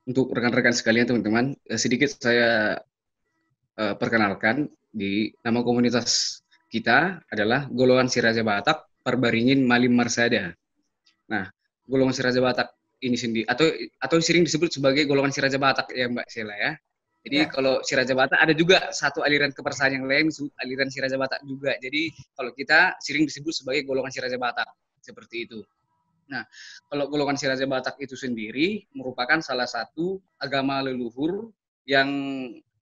Untuk rekan-rekan sekalian, teman-teman, sedikit saya perkenalkan. Di nama komunitas kita adalah Golongan Siraja Batak Perbaringin Malim Marsada. Nah, Golongan Siraja Batak ini sendiri atau sering disebut sebagai Golongan Siraja Batak ya Mbak Sheila ya. Jadi Ya, kalau Siraja Batak ada juga satu aliran kepercayaan yang lain disebut aliran Siraja Batak juga. Jadi kalau kita sering disebut sebagai Golongan Siraja Batak seperti itu. Nah, kalau golongan Siraja Batak itu sendiri merupakan salah satu agama leluhur yang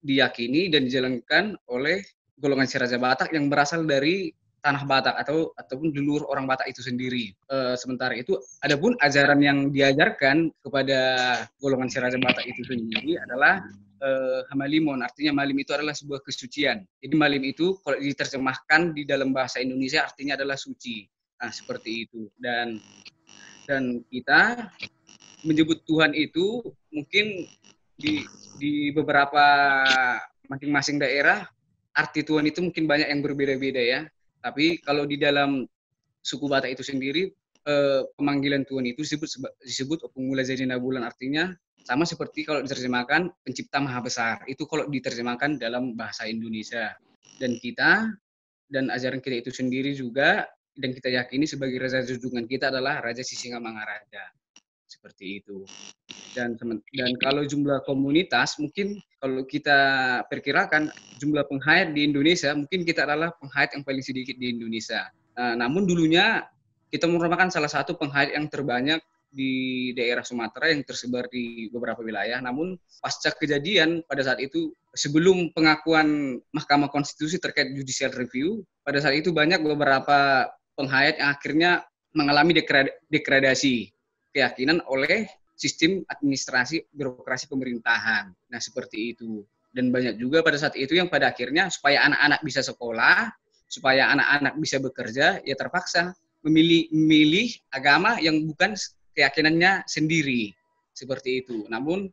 diyakini dan dijalankan oleh golongan Siraja Batak yang berasal dari tanah Batak ataupun leluhur orang Batak itu sendiri. Sementara itu, adapun ajaran yang diajarkan kepada golongan Siraja Batak itu sendiri adalah hamalimon, artinya malim itu adalah sebuah kesucian. Jadi malim itu kalau diterjemahkan di dalam bahasa Indonesia artinya adalah suci. Nah, seperti itu. Dan kita menyebut Tuhan itu mungkin di beberapa masing-masing daerah arti Tuhan itu mungkin banyak yang berbeda-beda ya. Tapi kalau di dalam suku Batak itu sendiri pemanggilan Tuhan itu disebut Pemula Jadi Bulan, artinya sama seperti kalau diterjemahkan pencipta maha besar. Itu kalau diterjemahkan dalam bahasa Indonesia. Dan kita dan ajaran kita itu sendiri juga dan kita yakini sebagai raja junjungan kita adalah Raja Sisingamangaraja. Seperti itu. Dan kalau jumlah komunitas mungkin kalau kita perkirakan jumlah penghayat di Indonesia mungkin kita adalah penghayat yang paling sedikit di Indonesia. Namun dulunya kita merupakan salah satu penghayat yang terbanyak di daerah Sumatera yang tersebar di beberapa wilayah. Namun pasca kejadian pada saat itu sebelum pengakuan Mahkamah Konstitusi terkait judicial review, pada saat itu banyak beberapa penghayat yang akhirnya mengalami degradasi keyakinan oleh sistem administrasi birokrasi pemerintahan. Nah, seperti itu. Dan banyak juga pada saat itu yang pada akhirnya supaya anak-anak bisa sekolah, supaya anak-anak bisa bekerja, ya terpaksa memilih agama yang bukan keyakinannya sendiri. Seperti itu. Namun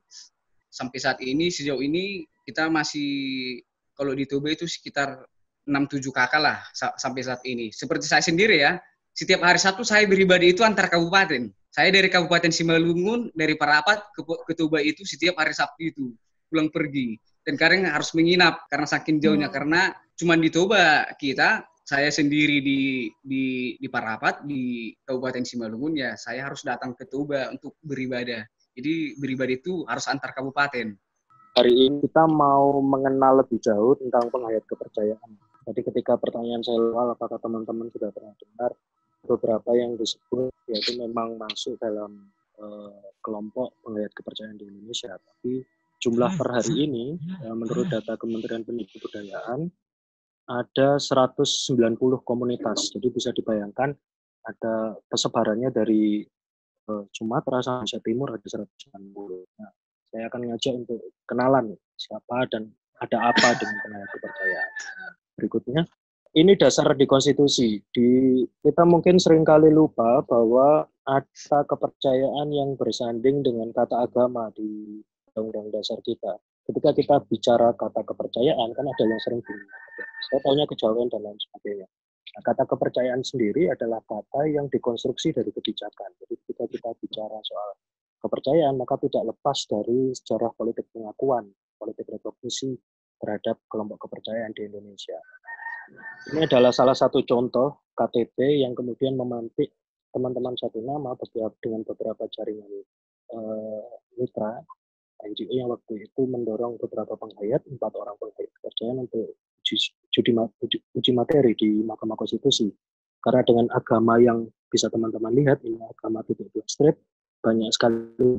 sampai saat ini, sejauh ini kita masih kalau di Toba itu sekitar 6-7 kakak lah sampai saat ini. Seperti saya sendiri ya, setiap hari Sabtu saya beribadah itu antar kabupaten. Saya dari Kabupaten Simalungun, dari Parapat ke Toba itu setiap hari Sabtu itu pulang pergi. Dan kadang harus menginap karena saking jauhnya. Karena cuma di Toba kita, saya sendiri di Parapat, di Kabupaten Simalungun, ya saya harus datang ke Toba untuk beribadah. Jadi beribadah itu harus antar kabupaten. Hari ini kita mau mengenal lebih jauh tentang penghayat kepercayaan. Jadi ketika pertanyaan saya awal, apakah teman-teman sudah pernah dengar beberapa yang disebut, yaitu memang masuk dalam kelompok penghayat kepercayaan di Indonesia. Tapi jumlah per hari ini, menurut data Kementerian Pendidikan dan Kebudayaan, ada 190 komunitas. Jadi bisa dibayangkan ada persebarannya dari Sumatera sampai Indonesia Timur ada 190. Nah, saya akan ngajak untuk kenalan siapa dan ada apa dengan penghayat kepercayaan. Berikutnya, ini dasar di konstitusi. Kita mungkin seringkali lupa bahwa ada kepercayaan yang bersanding dengan kata agama di undang-undang dasar kita. Ketika kita bicara kata kepercayaan, kan ada yang sering bingung. Saya taunya kejawen dan lain sebagainya. Nah, kata kepercayaan sendiri adalah kata yang dikonstruksi dari kebijakan. Jadi ketika kita bicara soal kepercayaan, maka tidak lepas dari sejarah politik pengakuan, politik rekognisi terhadap kelompok kepercayaan di Indonesia. Ini adalah salah satu contoh KTP yang kemudian memantik teman-teman satu nama dengan beberapa jaringan mitra NGO yang waktu itu mendorong beberapa penghayat, 4 orang penghayat kepercayaan untuk uji materi di Mahkamah Konstitusi. Karena dengan agama yang bisa teman-teman lihat, ini agama titik dua strip, banyak sekali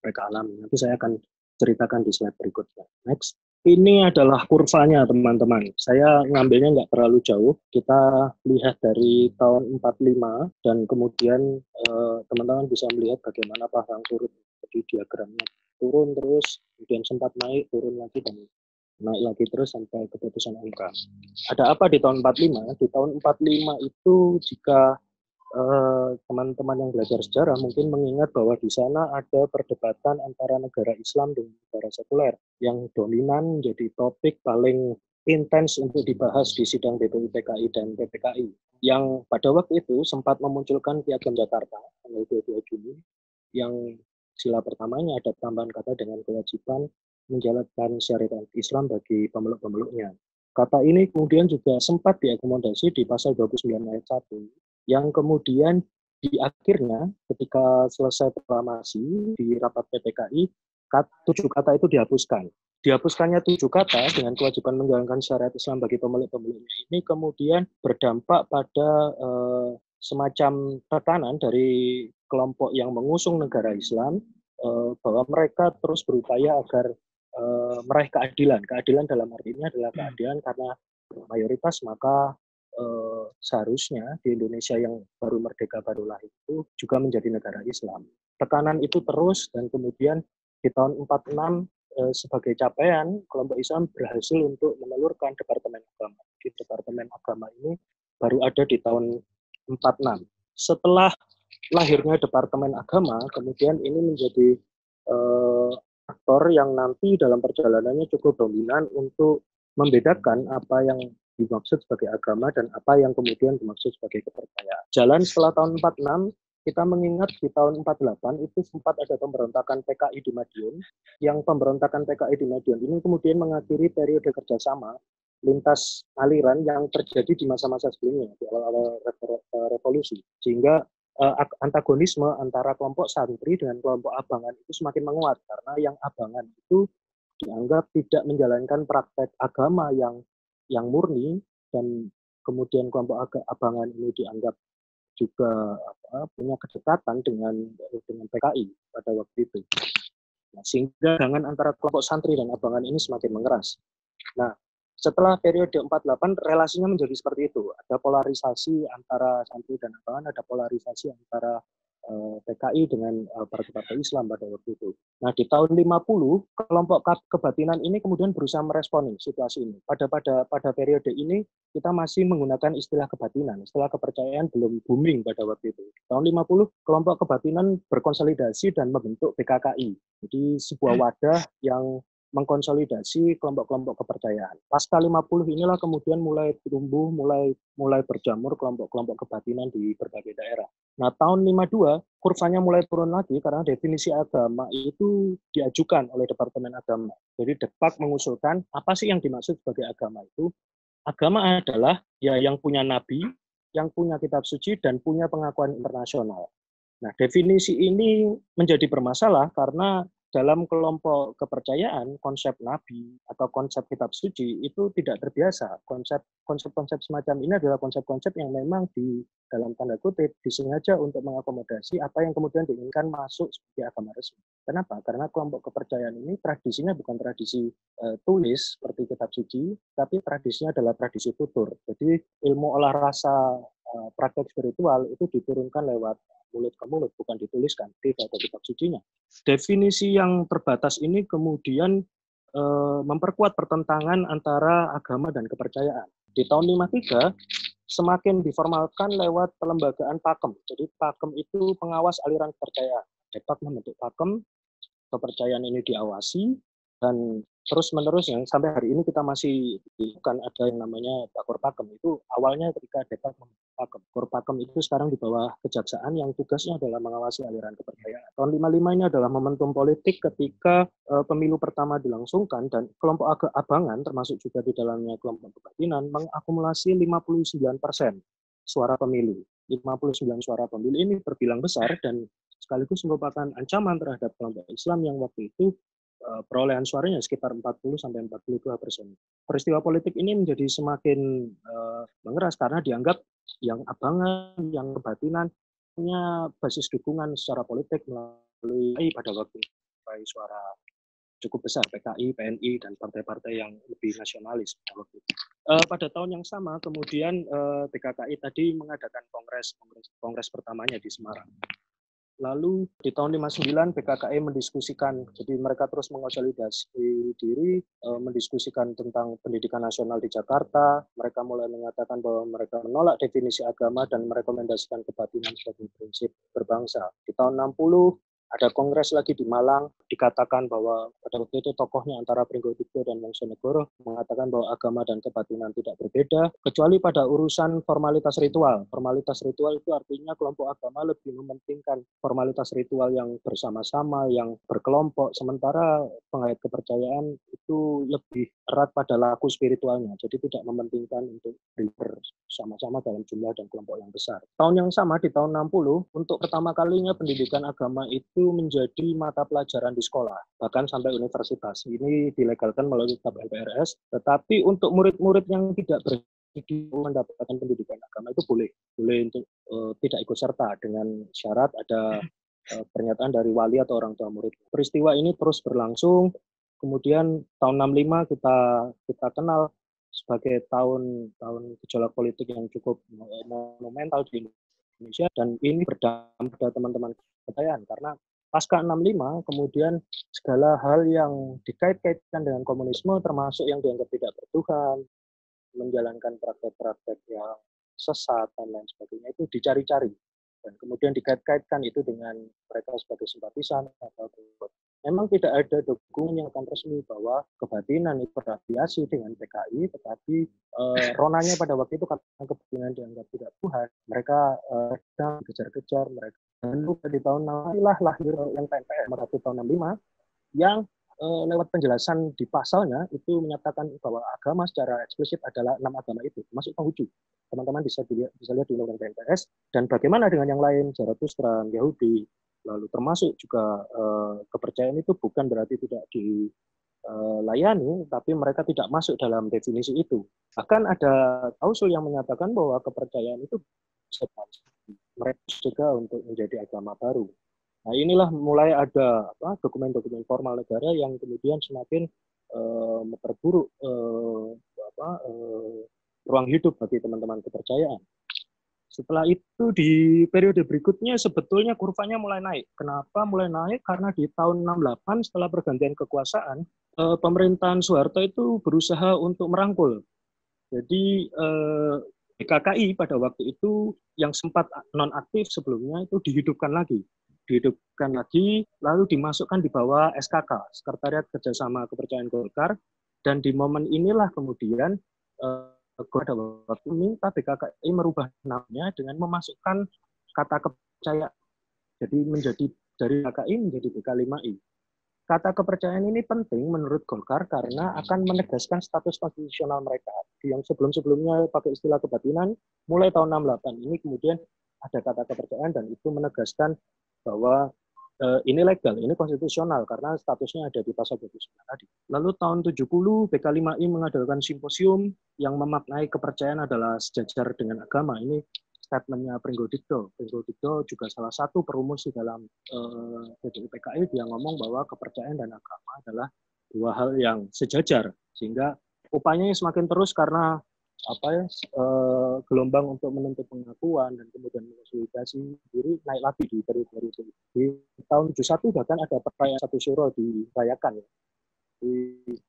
mereka alami. Nanti saya akan ceritakan di slide berikutnya. Next. Ini adalah kurvanya teman-teman. Saya ngambilnya nggak terlalu jauh. Kita lihat dari tahun 45 dan kemudian teman-teman bisa melihat bagaimana pasang surut. Jadi diagramnya turun terus, kemudian sempat naik, turun lagi, dan naik lagi terus sampai keputusan MK. Ada apa di tahun 45? Di tahun 45 itu jika teman-teman yang belajar sejarah mungkin mengingat bahwa di sana ada perdebatan antara negara Islam dengan negara sekuler yang dominan menjadi topik paling intens untuk dibahas di sidang BPUPKI dan PPKI yang pada waktu itu sempat memunculkan Piagam Jakarta tanggal 22 Juni yang sila pertamanya ada tambahan kata dengan kewajiban menjalankan syariat Islam bagi pemeluk-pemeluknya. Kata ini kemudian juga sempat diakomodasi di pasal 29 ayat 1 yang kemudian di akhirnya ketika selesai proklamasi di rapat PPKI 7 kata itu dihapuskan. Dihapuskannya 7 kata dengan kewajiban menjalankan syariat Islam bagi pemeluk-pemeluknya ini kemudian berdampak pada semacam tekanan dari kelompok yang mengusung negara Islam bahwa mereka terus berupaya agar meraih keadilan. Keadilan dalam arti ini adalah keadilan karena mayoritas maka seharusnya di Indonesia yang baru merdeka baru lahir itu juga menjadi negara Islam. Tekanan itu terus dan kemudian di tahun 46 sebagai capaian kelompok Islam berhasil untuk menelurkan Departemen Agama. Di Departemen Agama ini baru ada di tahun 46. Setelah lahirnya Departemen Agama, kemudian ini menjadi aktor yang nanti dalam perjalanannya cukup dominan untuk membedakan apa yang dimaksud sebagai agama dan apa yang kemudian dimaksud sebagai kepercayaan. Jalan setelah tahun 46, kita mengingat di tahun 48 itu sempat ada pemberontakan PKI di Madiun, yang pemberontakan PKI di Madiun ini kemudian mengakhiri periode kerjasama lintas aliran yang terjadi di masa-masa sebelumnya, di awal-awal revolusi. Sehingga antagonisme antara kelompok santri dengan kelompok abangan itu semakin menguat, karena yang abangan itu dianggap tidak menjalankan praktek agama yang murni, dan kemudian kelompok abangan ini dianggap juga punya kedekatan dengan PKI pada waktu itu. Nah, sehingga tegangan antara kelompok santri dan abangan ini semakin mengeras. Nah, setelah periode 48 relasinya menjadi seperti itu. Ada polarisasi antara santri dan abangan, ada polarisasi antara PKI dengan partai-partai Islam pada waktu itu. Nah, di tahun 50 kelompok kebatinan ini kemudian berusaha meresponi situasi ini. Pada periode ini kita masih menggunakan istilah kebatinan. Istilah kepercayaan belum booming pada waktu itu. Tahun 50 kelompok kebatinan berkonsolidasi dan membentuk PKKI. Jadi sebuah wadah yang mengkonsolidasi kelompok-kelompok kepercayaan. Pasca 50 inilah kemudian mulai tumbuh, mulai berjamur kelompok-kelompok kebatinan di berbagai daerah. Nah, tahun 52 kurvanya mulai turun lagi karena definisi agama itu diajukan oleh Departemen Agama. Jadi Depak mengusulkan apa sih yang dimaksud sebagai agama itu? Agama adalah ya yang punya nabi, yang punya kitab suci dan punya pengakuan internasional. Nah, definisi ini menjadi bermasalah karena dalam kelompok kepercayaan, konsep nabi atau konsep kitab suci itu tidak terbiasa. Konsep-konsep semacam ini adalah konsep-konsep yang memang di dalam tanda kutip disengaja untuk mengakomodasi apa yang kemudian diinginkan masuk sebagai agama resmi. Kenapa? Karena kelompok kepercayaan ini tradisinya bukan tradisi tulis seperti kitab suci, tapi tradisinya adalah tradisi tutur. Jadi ilmu olah rasa praktek spiritual itu diturunkan lewat mulut ke mulut, bukan dituliskan, tidak ada kitab sucinya. Definisi yang terbatas ini kemudian memperkuat pertentangan antara agama dan kepercayaan. Di tahun 53 semakin diformalkan lewat pelembagaan Pakem. Jadi Pakem itu pengawas aliran kepercayaan. Depak membentuk Pakem, kepercayaan ini diawasi, dan terus-menerus yang sampai hari ini kita masih bukan ada yang namanya Pak Korpakem. Itu awalnya ketika Depak membentuk Pakem. Korpakem itu sekarang di bawah kejaksaan yang tugasnya adalah mengawasi aliran kepercayaan. Tahun 55 ini adalah momentum politik ketika pemilu pertama dilangsungkan dan kelompok abangan termasuk juga di dalamnya kelompok kebatinan mengakumulasi 59% suara pemilu. 59 suara pemilu ini terbilang besar dan sekaligus merupakan ancaman terhadap kelompok Islam yang waktu itu perolehan suaranya sekitar 40-42%. Peristiwa politik ini menjadi semakin mengeras karena dianggap yang abangan, yang kebatinan punya basis dukungan secara politik melalui pada waktu itu suara cukup besar PKI, PNI, dan partai-partai yang lebih nasionalis pada waktu itu. Pada tahun yang sama kemudian PKKI tadi mengadakan kongres pertamanya di Semarang. Lalu di tahun 59 PKKI mendiskusikan, jadi mereka terus mengonsolidasi diri, mendiskusikan tentang pendidikan nasional di Jakarta. Mereka mulai mengatakan bahwa mereka menolak definisi agama dan merekomendasikan kebatinan sebagai prinsip berbangsa. Di tahun 60 Ada kongres lagi di Malang, dikatakan bahwa pada waktu itu tokohnya antara Pringgodikdo dan Mongsonegoro mengatakan bahwa agama dan kebatinan tidak berbeda, kecuali pada urusan formalitas ritual. Formalitas ritual itu artinya kelompok agama lebih mementingkan formalitas ritual yang bersama-sama, yang berkelompok, sementara pengait kepercayaan itu lebih erat pada laku spiritualnya, jadi tidak mementingkan untuk bersama-sama dalam jumlah dan kelompok yang besar. Tahun yang sama, di tahun 60, untuk pertama kalinya pendidikan agama itu menjadi mata pelajaran di sekolah, bahkan sampai universitas. Ini dilegalkan melalui kitab LPRS, tetapi untuk murid-murid yang tidak mendapatkan pendidikan agama itu boleh untuk tidak ikut serta dengan syarat ada pernyataan dari wali atau orang tua murid. Peristiwa ini terus berlangsung, kemudian tahun 65 kita kenal sebagai tahun gejolak politik yang cukup monumental di Indonesia, dan ini berdampak pada teman-teman kepercayaan karena pasca 65 kemudian segala hal yang dikait-kaitkan dengan komunisme termasuk yang dianggap tidak bertuhan, menjalankan praktek-praktek yang sesat dan lain sebagainya itu dicari-cari dan kemudian dikait-kaitkan itu dengan mereka sebagai simpatisan atau memang tidak ada dokumen yang akan resmi bahwa kebatinan itu berafiliasi dengan PKI, tetapi ronanya pada waktu itu karena kebatinan dianggap tidak Tuhan, mereka kejar-kejar mereka. Dan di tahun 65 lahir yang PNPR tahun 65 yang lewat penjelasan di pasalnya itu menyatakan bahwa agama secara eksplisit adalah 6 agama itu, termasuk Konghucu. Teman-teman bisa lihat di Undang-Undang PNPS. Dan bagaimana dengan yang lain, Zarathustra, Yahudi, lalu termasuk juga kepercayaan itu bukan berarti tidak dilayani, tapi mereka tidak masuk dalam definisi itu. Bahkan ada klausul yang menyatakan bahwa kepercayaan itu bisa mereka juga untuk menjadi agama baru. Nah, inilah mulai ada dokumen-dokumen formal negara yang kemudian semakin memperburuk ruang hidup bagi teman-teman kepercayaan. Setelah itu di periode berikutnya sebetulnya kurvanya mulai naik. Kenapa mulai naik? Karena di tahun 68 setelah pergantian kekuasaan, pemerintahan Soeharto itu berusaha untuk merangkul. Jadi PKKI pada waktu itu yang sempat nonaktif sebelumnya itu dihidupkan lagi, lalu dimasukkan di bawah SKK, Sekretariat Kerjasama Kepercayaan Golkar, dan di momen inilah kemudian pada waktu minta PKKI merubah namanya dengan memasukkan kata kepercayaan, jadi menjadi dari PKI menjadi BK5I. Kata kepercayaan ini penting menurut Golkar karena akan menegaskan status konstitusional mereka. Yang sebelum-sebelumnya pakai istilah kebatinan, mulai tahun 68 ini kemudian ada kata kepercayaan dan itu menegaskan bahwa ini legal, ini konstitusional karena statusnya ada di pasal 29 tadi. Lalu tahun 70 BK5I mengadakan simposium yang memaknai kepercayaan adalah sejajar dengan agama. Ini statementnya Pringgodikdo. Pringgodikdo juga salah satu perumus di dalam PDI PKI, dia ngomong bahwa kepercayaan dan agama adalah dua hal yang sejajar, sehingga upayanya semakin terus karena gelombang untuk menuntut pengakuan dan kemudian konsolidasi diri naik lagi di periode di tahun 71 bahkan ada perayaan Satu Syuro dirayakan ya. Di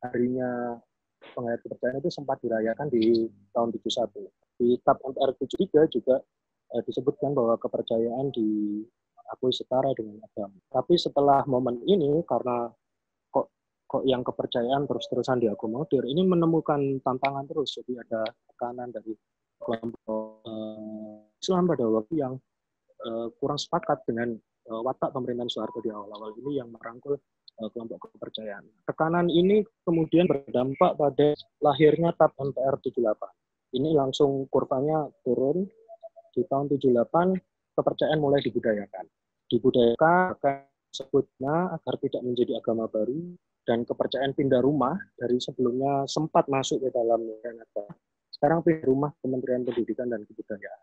harinya pengayat kepercayaan itu sempat dirayakan di tahun 71. Di TAP MPR 73 juga disebutkan bahwa kepercayaan diakui setara dengan agama. Tapi setelah momen ini karena kok yang kepercayaan terus-terusan diakomodir, ini menemukan tantangan terus. Jadi ada tekanan dari kelompok Islam pada waktu yang kurang sepakat dengan watak pemerintahan Soeharto di awal-awal ini yang merangkul kelompok kepercayaan. Tekanan ini kemudian berdampak pada lahirnya TAP MPR 78. Ini langsung kurvanya turun. Di tahun 78 kepercayaan mulai dibudayakan. Sebutnya agar tidak menjadi agama baru, dan kepercayaan pindah rumah dari sebelumnya sempat masuk ke dalam negara. Sekarang pindah rumah Kementerian Pendidikan dan Kebudayaan.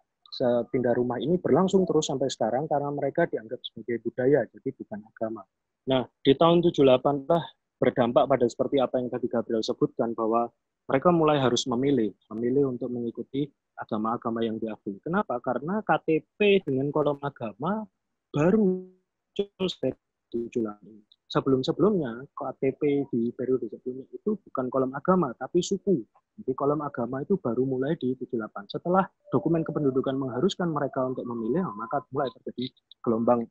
Pindah rumah ini berlangsung terus sampai sekarang karena mereka dianggap sebagai budaya, jadi bukan agama. Nah, di tahun 78 lah berdampak pada seperti apa yang tadi Gabriel sebutkan, bahwa mereka mulai harus memilih untuk mengikuti agama-agama yang diakui. Kenapa? Karena KTP dengan kolom agama baru muncul sejak 78. sebelum-sebelumnya KTP di periode sebelumnya itu bukan kolom agama tapi suku. Jadi kolom agama itu baru mulai di 78. Setelah dokumen kependudukan mengharuskan mereka untuk memilih, maka mulai terjadi gelombang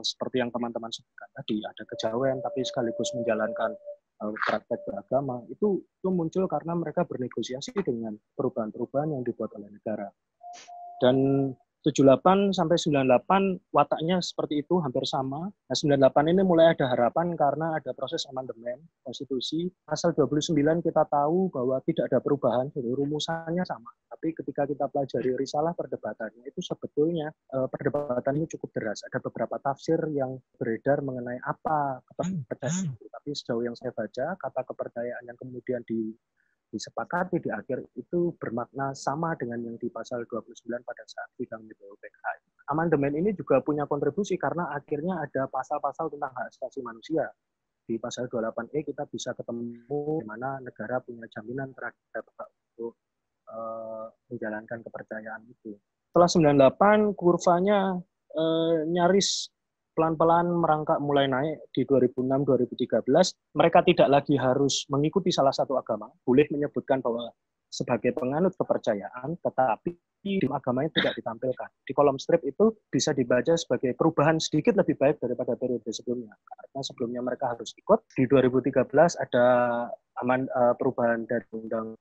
seperti yang teman-teman sebutkan tadi, ada kejawen tapi sekaligus menjalankan praktek beragama. Itu muncul karena mereka bernegosiasi dengan perubahan-perubahan yang dibuat oleh negara. Dan 78 sampai 98 wataknya seperti itu, hampir sama. Nah, 98 ini mulai ada harapan karena ada proses amandemen konstitusi. Pasal 29 kita tahu bahwa tidak ada perubahan, jadi rumusannya sama. Tapi ketika kita pelajari risalah perdebatannya, itu sebetulnya perdebatan ini cukup deras. Ada beberapa tafsir yang beredar mengenai apa kepercayaan itu. Tapi sejauh yang saya baca, kata kepercayaan yang kemudian disepakati di akhir itu bermakna sama dengan yang di pasal 29 pada saat sidang di BPK. Amandemen ini juga punya kontribusi karena akhirnya ada pasal-pasal tentang hak asasi manusia. Di pasal 28E kita bisa ketemu di mana negara punya jaminan terhadap untuk menjalankan kepercayaan itu. Setelah 98 kurvanya nyaris pelan-pelan merangkak mulai naik di 2006-2013. Mereka tidak lagi harus mengikuti salah satu agama, boleh menyebutkan bahwa sebagai penganut kepercayaan, tetapi di agamanya tidak ditampilkan. Di kolom strip itu bisa dibaca sebagai perubahan sedikit lebih baik daripada periode sebelumnya. Karena sebelumnya mereka harus ikut. Di 2013 ada perubahan dari Undang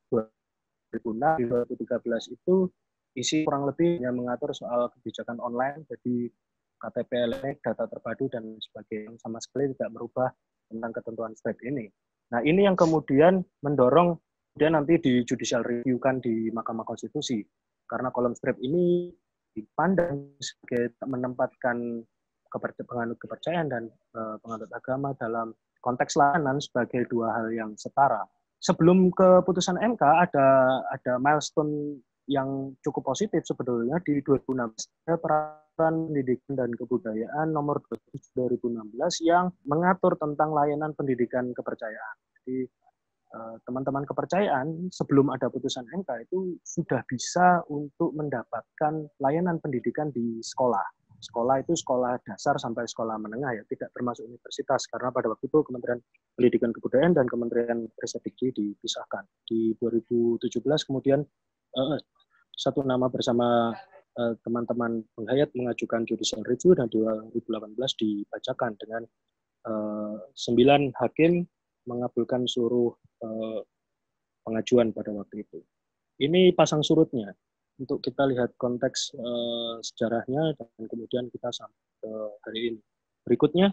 2006. Di 2013 itu isi kurang lebih yang mengatur soal kebijakan online, jadi KTP elektronik, data terpadu, dan sebagainya, sama sekali tidak merubah tentang ketentuan strip ini. Nah, ini yang kemudian mendorong dia nanti di judicial review kan di Mahkamah Konstitusi. Karena kolom strip ini dipandang sebagai menempatkan penganut kepercayaan dan penganut agama dalam konteks layanan sebagai dua hal yang setara. Sebelum keputusan MK ada milestone yang cukup positif sebetulnya di 2016, Peraturan Pendidikan dan Kebudayaan nomor 2016 yang mengatur tentang layanan pendidikan kepercayaan. Jadi teman-teman kepercayaan sebelum ada putusan MK itu sudah bisa untuk mendapatkan layanan pendidikan di sekolah. Sekolah itu sekolah dasar sampai sekolah menengah ya, tidak termasuk universitas karena pada waktu itu Kementerian Pendidikan Kebudayaan dan Kementerian Riset Dikti dipisahkan. Di 2017 kemudian satu nama bersama teman-teman penghayat mengajukan judicial review dan 2018 dibacakan dengan 9 hakim mengabulkan seluruh pengajuan pada waktu itu. Ini pasang surutnya untuk kita lihat konteks sejarahnya dan kemudian kita sampai ke hari ini. Berikutnya,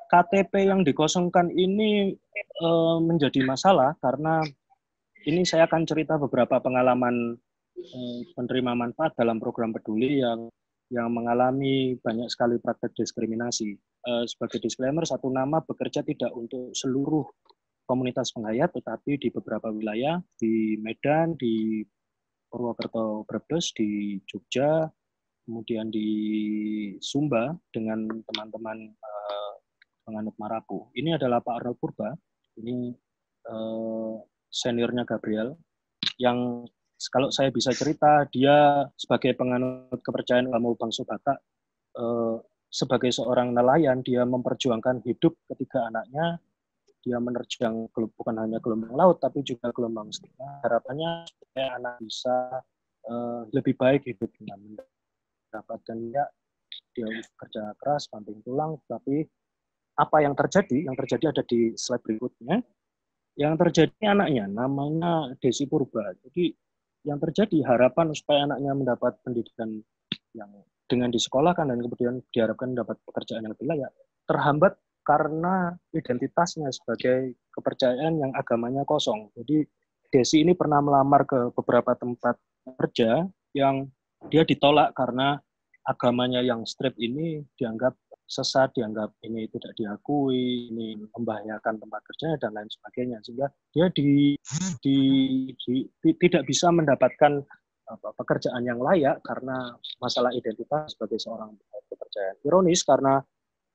KTP yang dikosongkan ini menjadi masalah karena ini saya akan cerita beberapa pengalaman penerima manfaat dalam program peduli yang mengalami banyak sekali praktek diskriminasi. Sebagai disclaimer, satu nama bekerja tidak untuk seluruh komunitas penghayat, tetapi di beberapa wilayah, di Medan, di Purwokerto, Brebes, di Jogja, kemudian di Sumba dengan teman-teman penganut Marapu. Ini adalah Pak Arnold Purba, ini seniornya Gabriel, yang kalau saya bisa cerita, dia sebagai penganut kepercayaan ilmu bangsa Batak, sebagai seorang nelayan, dia memperjuangkan hidup ketiga anaknya, dia menerjang bukan hanya gelombang laut, tapi juga gelombang setengah. Harapannya supaya anak bisa lebih baik hidupnya, mendapatkan dia kerja keras, banting tulang, tapi apa yang terjadi? Yang terjadi ada di slide berikutnya. Yang terjadi anaknya, namanya Desi Purba. Jadi yang terjadi harapan supaya anaknya mendapat pendidikan yang dengan disekolahkan dan kemudian diharapkan mendapat pekerjaan yang lebih layak terhambat karena identitasnya sebagai kepercayaan yang agamanya kosong. Jadi Desi ini pernah melamar ke beberapa tempat kerja yang dia ditolak karena agamanya yang strip ini dianggap sesat, dianggap ini tidak diakui, ini membahayakan tempat kerjanya dan lain sebagainya, sehingga dia tidak bisa mendapatkan pekerjaan yang layak karena masalah identitas sebagai seorang kepercayaan. Ironis karena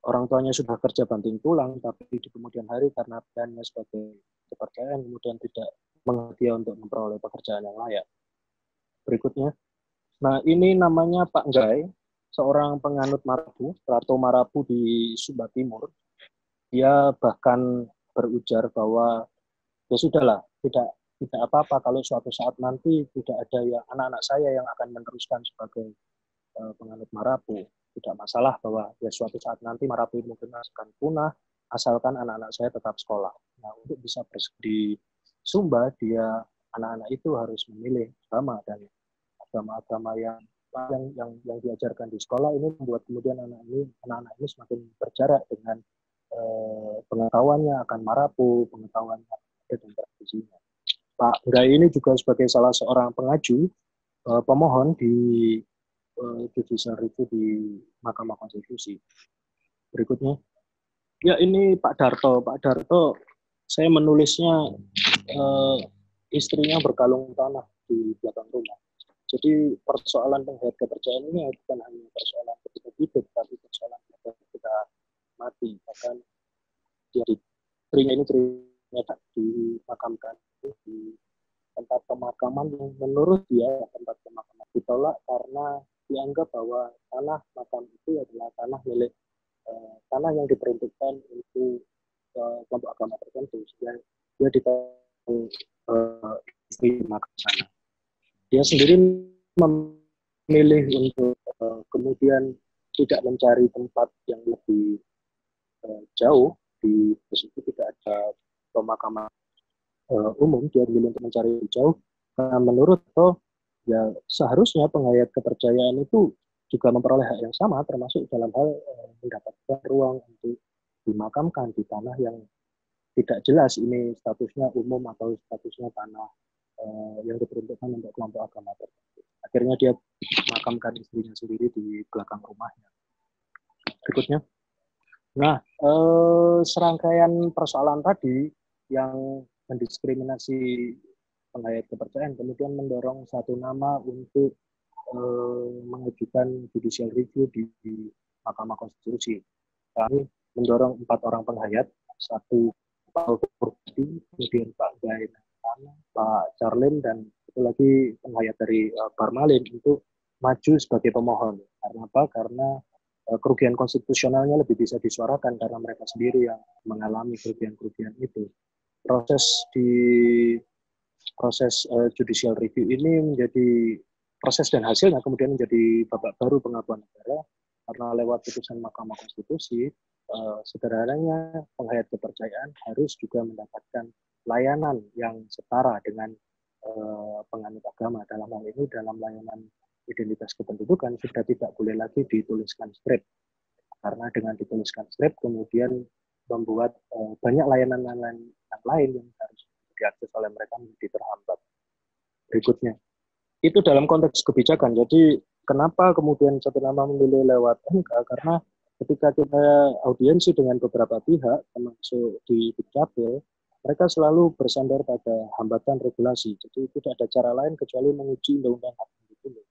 orang tuanya sudah kerja banting tulang, tapi di kemudian hari karena pilihannya sebagai kepercayaan kemudian tidak mengerti untuk memperoleh pekerjaan yang layak. Berikutnya, nah ini namanya Pak Ngai, seorang penganut Marapu, Rato Marapu di Sumba Timur. Dia bahkan berujar bahwa ya sudahlah, tidak apa-apa kalau suatu saat nanti tidak ada yang anak-anak saya yang akan meneruskan sebagai penganut Marapu. Tidak masalah bahwa ya suatu saat nanti Marapu mungkin akan punah, asalkan anak-anak saya tetap sekolah. Nah, untuk bisa di Sumba, dia anak-anak itu harus memilih agama, dan agama-agama yang diajarkan di sekolah ini membuat kemudian anak-anak ini semakin berjarak dengan pengetahuannya akan Marapu, pengetahuannya adat dan tradisinya. Pak Bray ini juga sebagai salah seorang pengaju pemohon di judicial review di Mahkamah Konstitusi. Berikutnya, ya ini Pak Darto. Pak Darto, saya menulisnya istrinya berkalung tanah di belakang rumah. Jadi persoalan penghayat kepercayaan ini bukan hanya persoalan ketika hidup, tapi persoalan ketika mati. Bahkan istrinya ini dimakamkan di tempat pemakaman yang menurut dia tempat pemakaman ditolak karena dianggap bahwa tanah makam itu adalah tanah milik tanah yang diperuntukkan untuk kelompok agama tertentu, sehingga dia ditolak istri makam sana. Dia sendiri memilih untuk kemudian tidak mencari tempat yang lebih jauh, di situ tidak ada pemakaman umum. Dia memilih untuk mencari jauh karena menurut ya seharusnya penghayat kepercayaan itu juga memperoleh hak yang sama, termasuk dalam hal mendapatkan ruang untuk dimakamkan di tanah yang tidak jelas ini statusnya umum atau statusnya tanah yang diperuntukkan untuk kelompok agama tertentu. Akhirnya dia memakamkan istrinya sendiri di belakang rumahnya. Berikutnya, nah serangkaian persoalan tadi yang mendiskriminasi penghayat kepercayaan kemudian mendorong satu nama untuk mengajukan judicial review di Mahkamah Konstitusi. Kami mendorong 4 orang penghayat, satu Pak Kurdi, kemudian Pak Gain, Pak Charlin, dan itu lagi penghayat dari Parmalin untuk maju sebagai pemohon. Karena apa? Karena kerugian konstitusionalnya lebih bisa disuarakan karena mereka sendiri yang mengalami kerugian-kerugian itu. Proses judicial review ini menjadi proses dan hasilnya kemudian menjadi babak baru pengakuan negara karena lewat putusan Mahkamah Konstitusi sederhananya penghayat kepercayaan harus juga mendapatkan layanan yang setara dengan penganut agama. Dalam hal ini dalam layanan identitas kependudukan sudah tidak boleh lagi dituliskan strip, karena dengan dituliskan strip kemudian membuat banyak layanan yang lain yang harus diakses oleh mereka menjadi terhambat. Berikutnya, itu dalam konteks kebijakan. Jadi kenapa kemudian satu nama memilih lewat MK? Karena ketika kita audiensi dengan beberapa pihak, termasuk di Dukcapil, mereka selalu bersandar pada hambatan regulasi. Jadi tidak ada cara lain kecuali menguji undang-undang hak individu.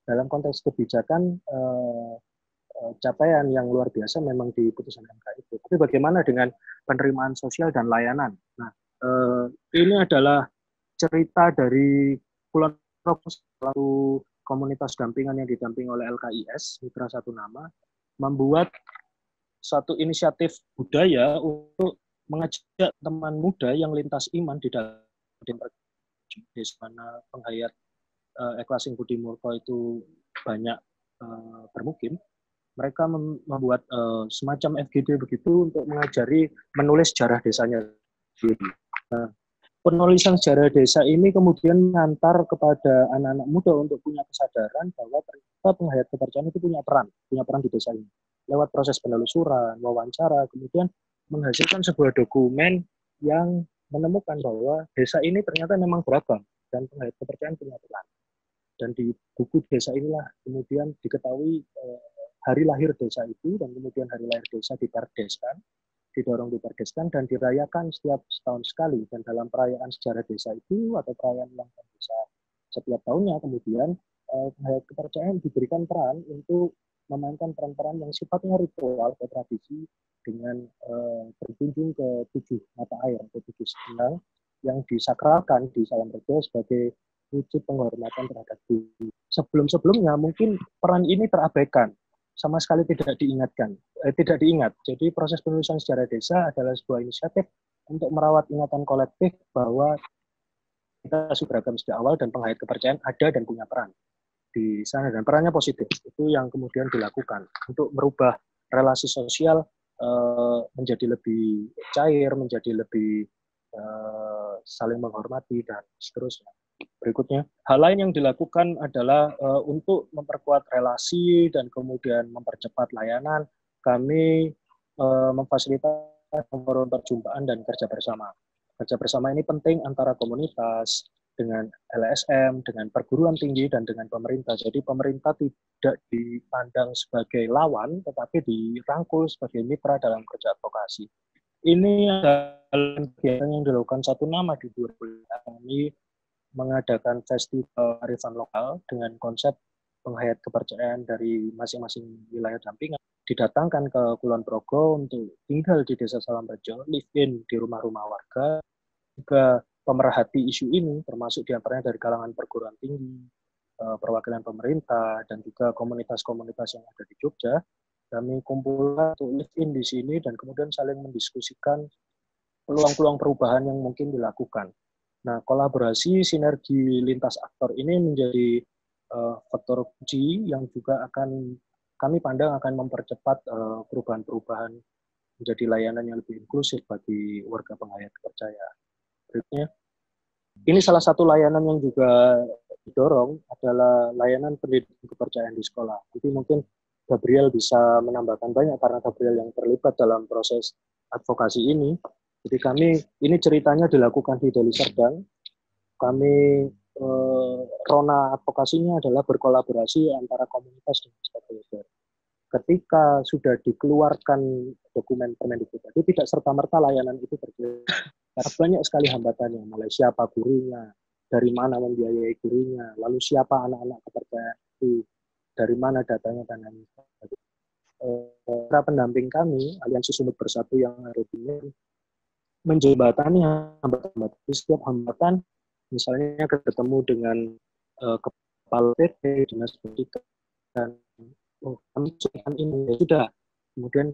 Dalam konteks kebijakan, capaian yang luar biasa memang di putusan MK itu. Tapi bagaimana dengan penerimaan sosial dan layanan? Nah, ini adalah cerita dari Kulon Progo, selalu komunitas dampingan yang didampingi oleh LKIS, Mitra Satu Nama, membuat satu inisiatif budaya untuk mengajak teman muda yang lintas iman di dalam desa mana penghayat Eklasing Budi Murko itu banyak bermukim. Mereka membuat semacam FGD begitu untuk mengajari menulis sejarah desanya sendiri. Nah, penulisan sejarah desa ini kemudian mengantar kepada anak-anak muda untuk punya kesadaran bahwa ternyata penghayat kepercayaan itu punya peran di desa ini. Lewat proses penelusuran, wawancara, kemudian menghasilkan sebuah dokumen yang menemukan bahwa desa ini ternyata memang beragam dan penghayat kepercayaan punya peran. Dan di buku desa inilah kemudian diketahui hari lahir desa itu, dan kemudian hari lahir desa didorong diperdeskan dan dirayakan setiap setahun sekali. Dan dalam perayaan sejarah desa itu atau perayaan ulang tahun desa setiap tahunnya kemudian penghayat kepercayaan diberikan peran untuk memainkan peran-peran yang sifatnya ritual atau tradisi dengan berkunjung ke 7 mata air atau 7 sendang yang disakralkan di Salamrejo sebagai wujud penghormatan terhadap diri. Sebelum-sebelumnya mungkin peran ini terabaikan. sama sekali tidak diingat. Jadi proses penulisan sejarah desa adalah sebuah inisiatif untuk merawat ingatan kolektif bahwa kita sudah beragam sejak awal dan penghayat kepercayaan ada dan punya peran di sana, dan perannya positif. Itu yang kemudian dilakukan untuk merubah relasi sosial menjadi lebih cair, menjadi lebih saling menghormati, dan seterusnya. Berikutnya, hal lain yang dilakukan adalah untuk memperkuat relasi dan kemudian mempercepat layanan. Kami memfasilitasi forum perjumpaan dan kerja bersama. Kerja bersama ini penting antara komunitas dengan LSM, dengan perguruan tinggi, dan dengan pemerintah. Jadi pemerintah tidak dipandang sebagai lawan, tetapi dirangkul sebagai mitra dalam kerja advokasi. Ini adalah kegiatan yang dilakukan Satu Nama di 2005. Kami mengadakan festival arifan lokal dengan konsep penghayat kepercayaan dari masing-masing wilayah dampingan. Didatangkan ke Kulon Progo untuk tinggal di Desa Salamrejo, live in di rumah-rumah warga. Juga pemerhati isu ini, termasuk diantaranya dari kalangan perguruan tinggi, perwakilan pemerintah, dan juga komunitas-komunitas yang ada di Jogja. Kami kumpulkan untuk live in di sini dan kemudian saling mendiskusikan peluang-peluang perubahan yang mungkin dilakukan. Nah, kolaborasi sinergi lintas aktor ini menjadi faktor kunci yang juga akan kami pandang akan mempercepat perubahan-perubahan menjadi layanan yang lebih inklusif bagi warga penghayat kepercayaan. Berikutnya, ini salah satu layanan yang juga didorong adalah layanan pendidikan kepercayaan di sekolah. Jadi mungkin Gabriel bisa menambahkan banyak karena Gabriel yang terlibat dalam proses advokasi ini. Jadi ini ceritanya dilakukan di Deli Serdang. Kami rona advokasinya adalah berkolaborasi antara komunitas dengan stakeholder. Ketika sudah dikeluarkan dokumen Permendikbud tadi, tidak serta-merta layanan itu berjalan. Karena banyak sekali hambatannya, mulai siapa gurunya, dari mana membiayai gurunya, lalu siapa anak-anak kepercayaan itu, dari mana datanya, dan lain sebagainya. Para pendamping kami, Aliansi Sumut Bersatu yang ada di sini, menjembatani hambatan-hambatan. Setiap hambatan, misalnya ketemu dengan kepala PT, dinas pendidikan, dan kami cekkan ini, ya sudah. Kemudian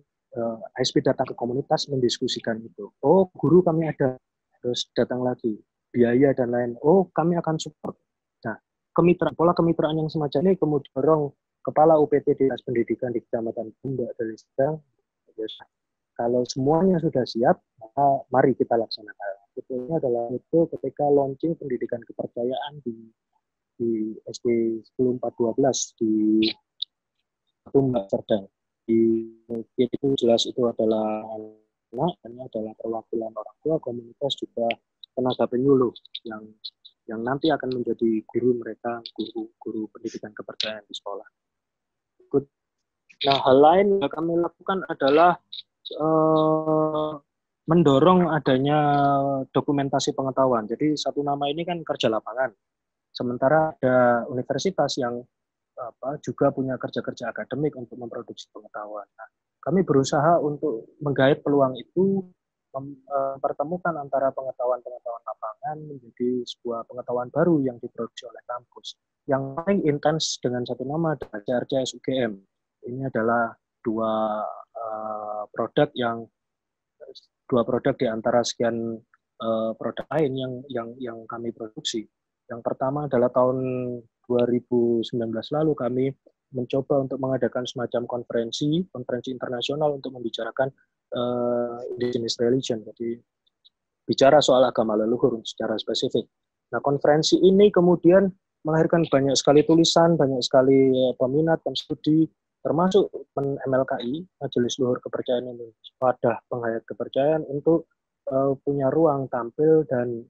ASP datang ke komunitas mendiskusikan itu. Oh, guru kami ada. Terus datang lagi, biaya dan lain. Oh, kami akan support. Nah, pola kemitraan yang semacam ini kemudian dorong Kepala UPT Dinas Pendidikan di Kecamatan Bunda Deli Serdang. Kalau semuanya sudah siap, maka mari kita laksanakan. Sebetulnya adalah itu ketika launching pendidikan kepercayaan di SD 10412 di Mbak Serdang. Itu jelas itu adalah anak, ini adalah perwakilan orang tua, komunitas, juga tenaga penyuluh yang nanti akan menjadi guru mereka, guru pendidikan kepercayaan di sekolah. Nah, hal lain yang kami lakukan adalah mendorong adanya dokumentasi pengetahuan. Jadi Satu Nama ini kan kerja lapangan. Sementara ada universitas yang juga punya kerja-kerja akademik untuk memproduksi pengetahuan. Nah, kami berusaha untuk menggait peluang itu, mempertemukan antara pengetahuan-pengetahuan lapangan menjadi sebuah pengetahuan baru yang diproduksi oleh kampus. Yang paling intens dengan Satu Nama adalah CRCS UGM. Ini adalah dua produk di antara sekian produk lain yang kami produksi. Yang pertama adalah tahun 2019 lalu kami mencoba untuk mengadakan semacam konferensi internasional untuk membicarakan indigenous religion, jadi bicara soal agama leluhur secara spesifik. Nah, konferensi ini kemudian melahirkan banyak sekali tulisan, banyak sekali peminat dan studi, termasuk MLKI, Majelis Luhur Kepercayaan Indonesia, wadah penghayat kepercayaan, untuk punya ruang tampil dan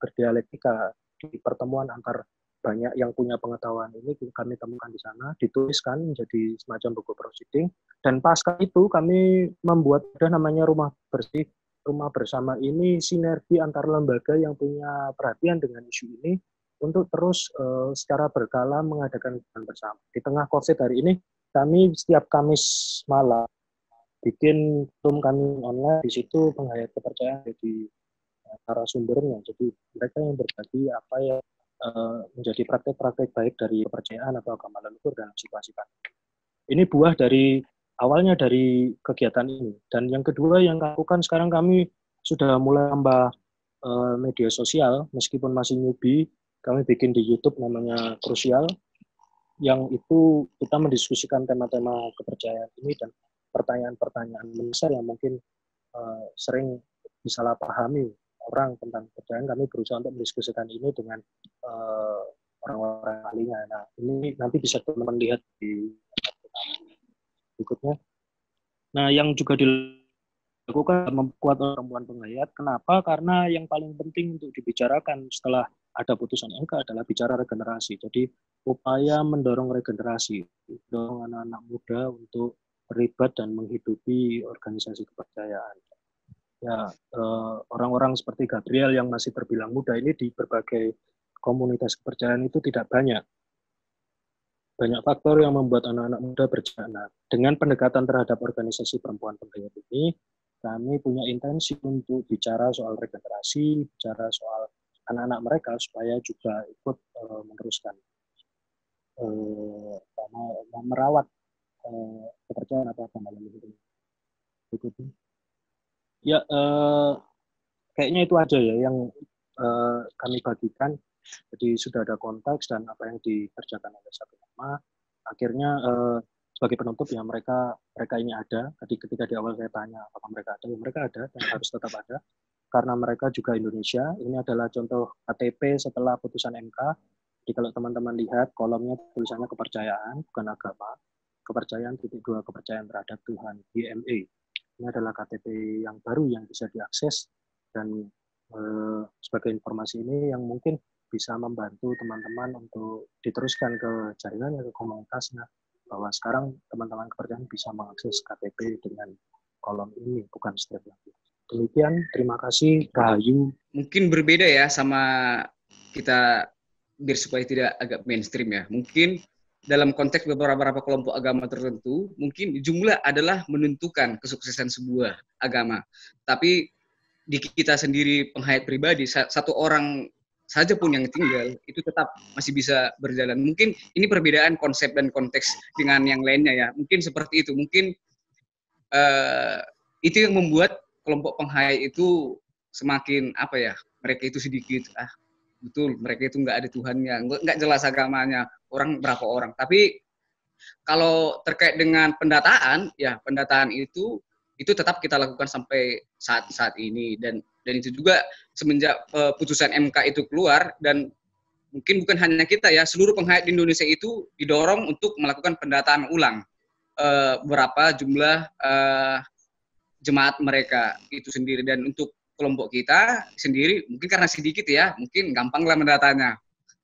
berdialektika di pertemuan antar banyak yang punya pengetahuan ini. Kami temukan di sana, dituliskan menjadi semacam buku proceeding, dan pasca itu kami membuat namanya Rumah Bersih. Rumah Bersama ini sinergi antar lembaga yang punya perhatian dengan isu ini untuk terus secara berkala mengadakan kegiatan bersama. Di tengah COVID hari ini, kami setiap Kamis malam bikin Zoom kami online, di situ penghayat kepercayaan jadi narasumbernya. Jadi mereka yang berbagi apa yang menjadi praktek-praktek baik dari kepercayaan atau agama leluhur dalam situasi pandemi. Ini buah dari awalnya dari kegiatan ini. Dan yang kedua yang lakukan sekarang, kami sudah mulai tambah media sosial, meskipun masih newbie, kami bikin di YouTube namanya Krusial, yang itu kita mendiskusikan tema-tema kepercayaan ini dan pertanyaan-pertanyaan besar yang mungkin sering disalahpahami orang tentang kepercayaan. Kami berusaha untuk mendiskusikan ini dengan orang-orang ahlinya. Nah, ini nanti bisa teman-teman lihat di berikutnya. Nah, yang juga dilakukan memperkuat perempuan penghayat. Kenapa? Karena yang paling penting untuk dibicarakan setelah ada putusan MK adalah bicara regenerasi. Jadi upaya mendorong regenerasi, mendorong anak-anak muda untuk terlibat dan menghidupi organisasi kepercayaan. Ya, orang-orang seperti Gabriel yang masih terbilang muda ini di berbagai komunitas kepercayaan itu tidak banyak. Banyak faktor yang membuat anak-anak muda berjalan. Dengan pendekatan terhadap organisasi perempuan penghayat ini, kami punya intensi untuk bicara soal regenerasi, bicara soal anak-anak mereka supaya juga ikut meneruskan merawat kepercayaan atau agama leluhur. Berikutnya. Ya, kayaknya itu aja ya yang kami bagikan. Jadi sudah ada konteks dan apa yang dikerjakan oleh satu nama. Akhirnya sebagai penutup ya mereka ini ada. Tadi ketika di awal saya tanya apakah mereka ada, ya mereka ada dan harus tetap ada karena mereka juga Indonesia. Ini adalah contoh KTP setelah putusan MK. Jadi kalau teman-teman lihat kolomnya tulisannya kepercayaan bukan agama. Kepercayaan _2 kepercayaan terhadap Tuhan YME. Ini adalah KTP yang baru yang bisa diakses dan sebagai informasi ini yang mungkin bisa membantu teman-teman untuk diteruskan ke jaringannya, ke komunitasnya, bahwa sekarang teman-teman kepercayaan bisa mengakses KTP dengan kolom ini, bukan strip lagi. Demikian, terima kasih, Rahayu. Mungkin berbeda ya sama kita, biar supaya tidak agak mainstream ya. Mungkin dalam konteks beberapa kelompok agama tertentu, mungkin jumlah adalah menentukan kesuksesan sebuah agama. Tapi di kita sendiri penghayat pribadi, satu orang saja pun yang tinggal itu tetap masih bisa berjalan. Mungkin ini perbedaan konsep dan konteks dengan yang lainnya ya. Mungkin seperti itu. Mungkin itu yang membuat kelompok penghayat itu semakin apa ya? Mereka itu sedikit betul mereka itu nggak ada Tuhannya, nggak jelas agamanya. Orang berapa orang. Tapi kalau terkait dengan pendataan, ya pendataan itu tetap kita lakukan sampai saat ini dan itu juga semenjak putusan MK itu keluar dan mungkin bukan hanya kita ya, seluruh penghayat di Indonesia itu didorong untuk melakukan pendataan ulang berapa jumlah jemaat mereka itu sendiri. Dan untuk kelompok kita sendiri mungkin karena sedikit ya, mungkin gampang lah mendatanya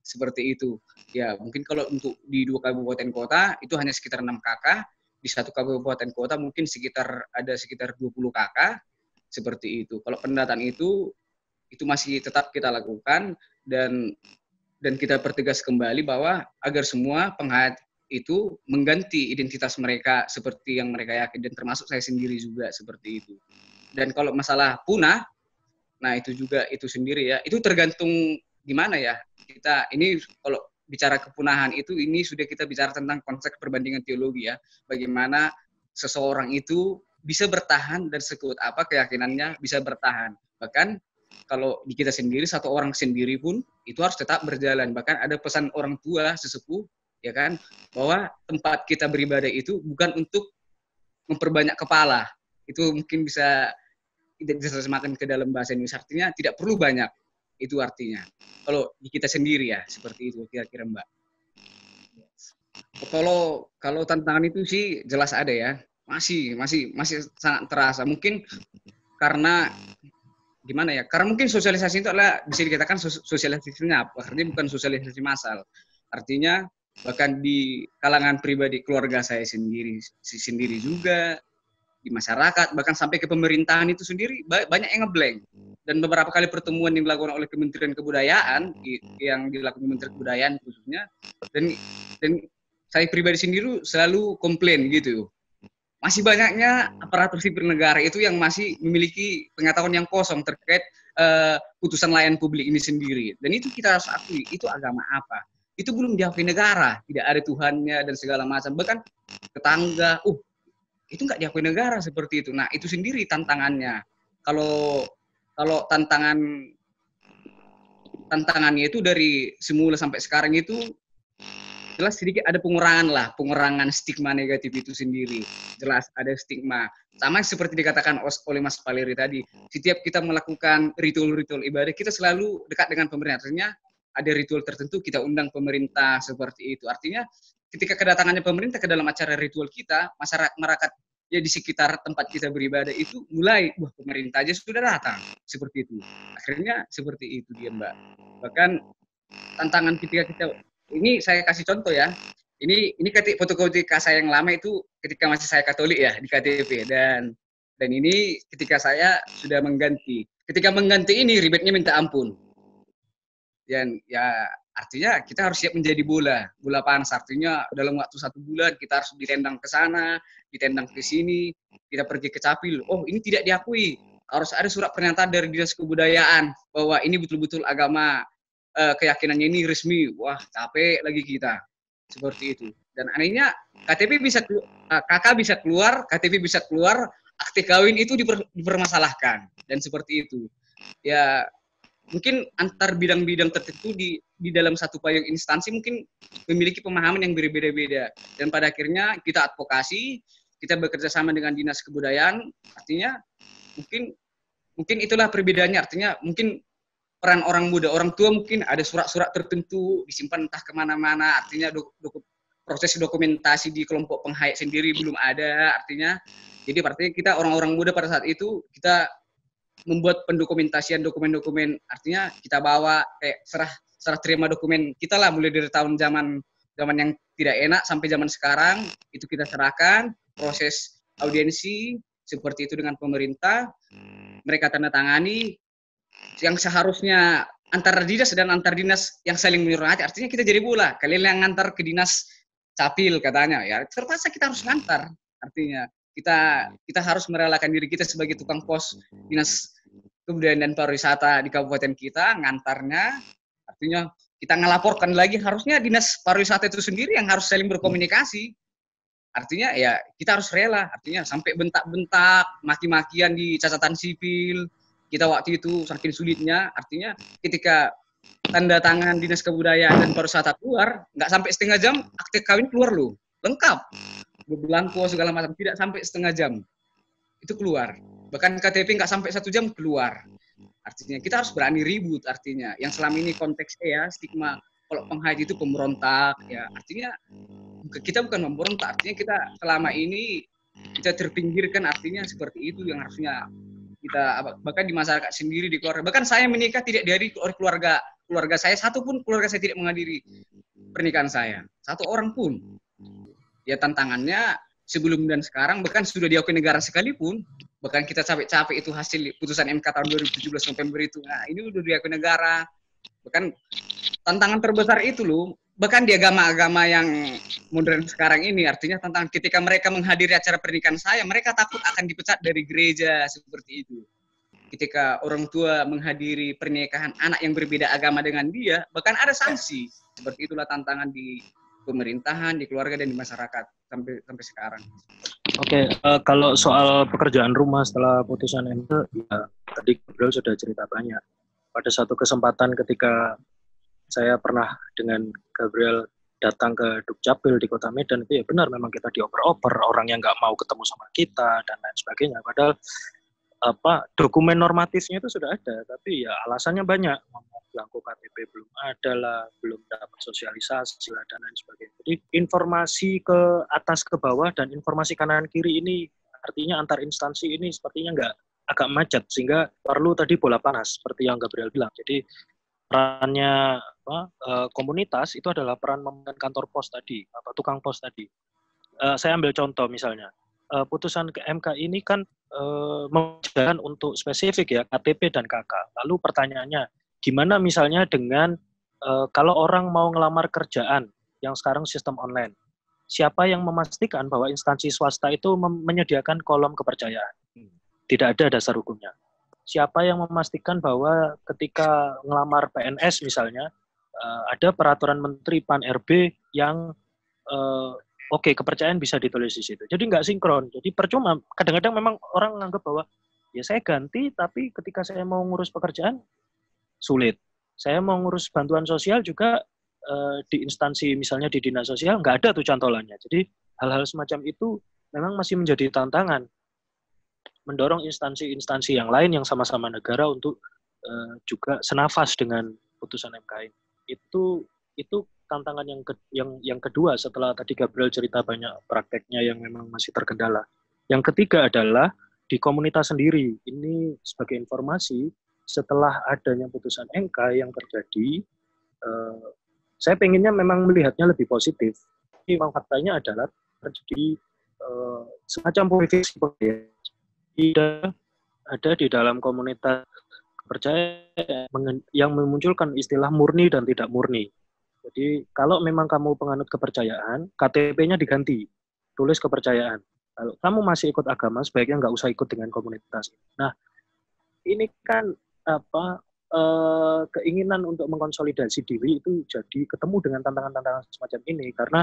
seperti itu ya. Mungkin kalau untuk di 2 kabupaten kota itu hanya sekitar 6 KK, di 1 kabupaten kota mungkin sekitar 20 KK seperti itu. Kalau pendataan itu masih tetap kita lakukan dan kita pertegas kembali bahwa agar semua penghayat itu mengganti identitas mereka seperti yang mereka yakin, dan termasuk saya sendiri juga seperti itu. Dan kalau masalah punah, nah itu juga itu sendiri ya, itu tergantung gimana ya kita ini. Kalau bicara kepunahan itu, ini sudah kita bicara tentang konsep perbandingan teologi ya, bagaimana seseorang itu bisa bertahan dan sekuat apa keyakinannya bisa bertahan. Bahkan kalau di kita sendiri, satu orang sendiri pun itu harus tetap berjalan. Bahkan ada pesan orang tua sesepuh ya kan, bahwa tempat kita beribadah itu bukan untuk memperbanyak kepala. Itu mungkin bisa diterjemahkan ke dalam bahasa Indonesia, artinya tidak perlu banyak. Itu artinya kalau di kita sendiri ya, seperti itu kira-kira Mbak. Kalau tantangan itu sih jelas ada ya, masih sangat terasa. Mungkin karena gimana ya, karena mungkin sosialisasi itu adalah bisa dikatakan sosialisasinya apa, artinya bukan sosialisasi massal. Artinya bahkan di kalangan pribadi keluarga saya sendiri juga, di masyarakat, bahkan sampai ke pemerintahan itu sendiri banyak yang ngeblank. Dan beberapa kali pertemuan yang dilakukan oleh Kementerian Kebudayaan, yang dilakukan Kementerian Kebudayaan khususnya, dan saya pribadi sendiri selalu komplain gitu. Masih banyaknya aparatur sipil negara itu yang masih memiliki pengetahuan yang kosong terkait putusan layanan publik ini sendiri. Dan itu kita harus akui, itu agama apa? Itu belum diakui negara, tidak ada Tuhannya dan segala macam. Bahkan tetangga. Itu nggak diakui negara seperti itu. Nah, itu sendiri tantangannya. Kalau tantangannya itu dari semula sampai sekarang itu jelas sedikit ada pengurangan stigma negatif itu sendiri. Jelas ada stigma. Sama seperti dikatakan oleh Mas Valeri tadi, setiap kita melakukan ritual-ritual ibadah, kita selalu dekat dengan pemerintah. Artinya ada ritual tertentu, kita undang pemerintah seperti itu. Artinya ketika kedatangannya pemerintah ke dalam acara ritual kita, masyarakat ya di sekitar tempat kita beribadah itu mulai, wah pemerintah aja sudah datang. Seperti itu. Akhirnya seperti itu dia, Mbak. Bahkan tantangan ketika kita, ini saya kasih contoh ya, ini fotokopi saya yang lama itu ketika masih saya Katolik ya di KTP, dan ini ketika saya sudah mengganti. Ketika mengganti ini ribetnya minta ampun. Dan ya artinya kita harus siap menjadi bola panas. Artinya dalam waktu 1 bulan kita harus ditendang ke sana, ditendang ke sini, kita pergi ke Capil. Oh ini tidak diakui. Harus ada surat pernyataan dari Dinas Kebudayaan bahwa ini betul-betul agama, keyakinannya ini resmi. Wah capek lagi kita. Seperti itu. Dan anehnya KTP bisa KK bisa keluar, KTP bisa keluar, akte kawin itu dipermasalahkan. Dan seperti itu. Ya mungkin antar bidang-bidang tertentu di dalam satu payung instansi mungkin memiliki pemahaman yang berbeda-beda. Dan pada akhirnya kita advokasi, kita bekerja sama dengan Dinas Kebudayaan, artinya mungkin itulah perbedaannya. Artinya mungkin peran orang muda, orang tua mungkin ada surat-surat tertentu disimpan entah kemana-mana, artinya proses dokumentasi di kelompok penghayat sendiri belum ada, artinya kita orang-orang muda pada saat itu kita membuat pendokumentasian dokumen-dokumen, artinya kita bawa serah terima dokumen kita lah, mulai dari zaman yang tidak enak sampai zaman sekarang, itu kita serahkan, proses audiensi seperti itu dengan pemerintah, mereka tanda tangani, yang seharusnya antar dinas dan antar dinas yang saling menyurati, artinya kita jadi bola, kalian yang ngantar ke dinas Capil katanya, ya terpaksa kita harus ngantar, artinya kita harus merelakan diri kita sebagai tukang pos Dinas Kebudayaan dan Pariwisata di kabupaten kita, ngantarnya, artinya kita ngelaporkan lagi, harusnya Dinas Pariwisata itu sendiri yang harus saling berkomunikasi, artinya ya kita harus rela, artinya sampai bentak-bentak, maki-makian di catatan sipil, kita waktu itu saking sulitnya, artinya ketika tanda tangan Dinas Kebudayaan dan Pariwisata keluar, nggak sampai setengah jam, akte kawin keluar loh, lengkap, belangko segala macam, tidak sampai setengah jam, itu keluar. Bahkan KTP nggak sampai 1 jam keluar. Artinya kita harus berani ribut, artinya. Yang selama ini konteksnya ya, stigma kalau penghayat itu pemberontak, ya artinya kita bukan memberontak, artinya kita selama ini kita terpinggirkan, artinya seperti itu yang harusnya kita, bahkan di masyarakat sendiri, di keluarga. Bahkan saya menikah tidak dihadiri oleh keluarga saya, satupun keluarga saya tidak menghadiri pernikahan saya, satu orang pun. Ya tantangannya sebelum dan sekarang, bahkan sudah diakui negara sekalipun, bahkan kita capek-capek itu hasil putusan MK tahun 2017 November itu, nah ini udah diakui negara. Bahkan tantangan terbesar itu loh, bahkan di agama-agama yang modern sekarang ini, artinya tantangan ketika mereka menghadiri acara pernikahan saya, mereka takut akan dipecat dari gereja, seperti itu. Ketika orang tua menghadiri pernikahan anak yang berbeda agama dengan dia, bahkan ada sanksi. Seperti itulah tantangan di pemerintahan, di keluarga, dan di masyarakat sampai sekarang. Oke, kalau soal pekerjaan rumah setelah putusan MK, ya, tadi Gabriel sudah cerita banyak. Pada satu kesempatan ketika saya pernah dengan Gabriel datang ke Dukcapil di Kota Medan, itu ya benar memang kita dioper-oper, orang yang nggak mau ketemu sama kita dan lain sebagainya. Padahal dokumen normatifnya itu sudah ada, tapi ya alasannya banyak. Belangko KTP belum ada lah, belum dapat sosialisasi lah, dan lain sebagainya. Jadi informasi ke atas ke bawah dan informasi kanan kiri ini, artinya antar instansi ini sepertinya agak macet, sehingga perlu tadi bola panas seperti yang Gabriel bilang. Jadi perannya komunitas itu adalah peran memainkan kantor pos tadi atau tukang pos tadi. Saya ambil contoh misalnya, putusan ke MK ini kan menjelaskan untuk spesifik ya KTP dan KK. Lalu pertanyaannya, gimana misalnya dengan kalau orang mau ngelamar kerjaan yang sekarang sistem online, siapa yang memastikan bahwa instansi swasta itu menyediakan kolom kepercayaan? Tidak ada dasar hukumnya. Siapa yang memastikan bahwa ketika ngelamar PNS misalnya, ada peraturan Menteri Pan RB yang oke, kepercayaan bisa ditulis di situ. Jadi nggak sinkron. Jadi percuma. Kadang-kadang memang orang menganggap bahwa ya saya ganti, tapi ketika saya mau ngurus pekerjaan sulit. Saya mau ngurus bantuan sosial juga di instansi misalnya di dinas sosial nggak ada tuh cantolannya. Jadi hal-hal semacam itu memang masih menjadi tantangan. Mendorong instansi-instansi yang lain yang sama-sama negara untuk juga senafas dengan putusan MK ini. Itu tantangan yang kedua setelah tadi Gabriel cerita banyak prakteknya yang memang masih terkendala. Yang ketiga adalah di komunitas sendiri. Ini sebagai informasi, setelah adanya putusan MK yang terjadi, saya pengennya memang melihatnya lebih positif. Memang faktanya adalah terjadi semacam purifikasi tidak ada di dalam komunitas kepercayaan yang memunculkan istilah murni dan tidak murni. Jadi kalau memang kamu penganut kepercayaan, KTP-nya diganti, tulis kepercayaan. Kalau kamu masih ikut agama, sebaiknya nggak usah ikut dengan komunitas. Nah, ini kan keinginan untuk mengkonsolidasi diri itu jadi ketemu dengan tantangan-tantangan semacam ini. Karena